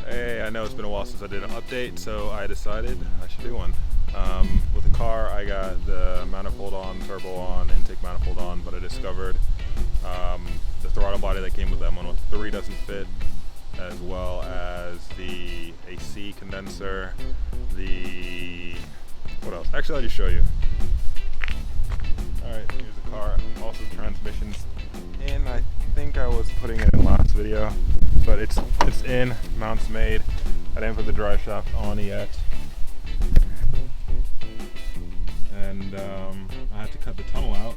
Hey, I know it's been a while since I did an update, so I decided I should do one. With the car, I got the manifold on, turbo on, intake manifold on, but I discovered the throttle body that came with the M103 doesn't fit, as well as the AC condenser, what else? Actually, I'll just show you. Alright, here's the car. Also, the transmission's in. I think I was putting it in last video, but it's in, mount's made. I didn't put the drive shaft on yet. And I had to cut the tunnel out.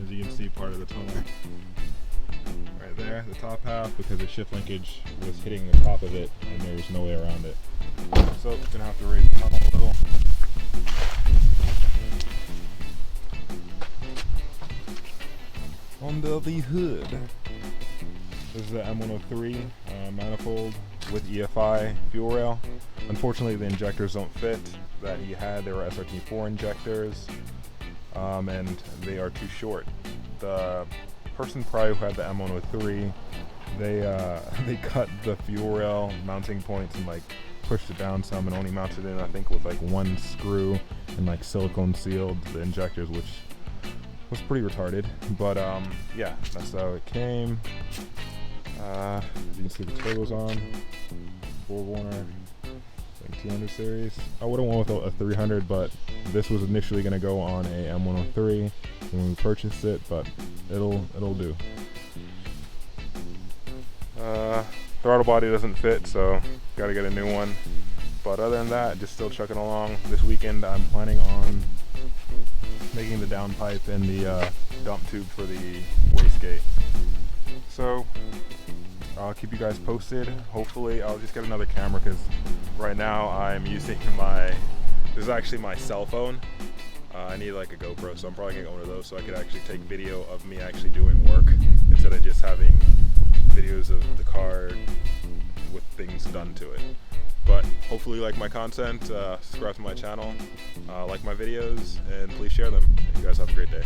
As you can see, part of the tunnel right there, the top half, because the shift linkage was hitting the top of it and there was no way around it. So I'm gonna have to raise the tunnel a little. Under the hood, this is the M103 manifold with EFI fuel rail. Unfortunately, the injectors don't fit that he had. They were SRT4 injectors, and they are too short. The person prior who had the M103, they cut the fuel rail mounting points and like pushed it down some and only mounted in, I think, with like one screw and like silicone sealed the injectors, which was pretty retarded. But yeah, that's how it came. As you can see, the turbo's on, 4-Warner, like 200 series. I would have went with a 300, but this was initially going to go on a M103 when we purchased it, but it'll do. Throttle body doesn't fit, so got to get a new one. But other than that, just still chugging along. This weekend I'm planning on making the downpipe and the dump tube for the wastegate. So I'll keep you guys posted. Hopefully I'll just get another camera, because right now I'm using this is actually my cell phone. I need like a GoPro, so I'm probably gonna get one of those so I could actually take video of me actually doing work instead of just having videos of the car with things done to it. But hopefully you like my content, subscribe to my channel, like my videos, and please share them. You guys have a great day.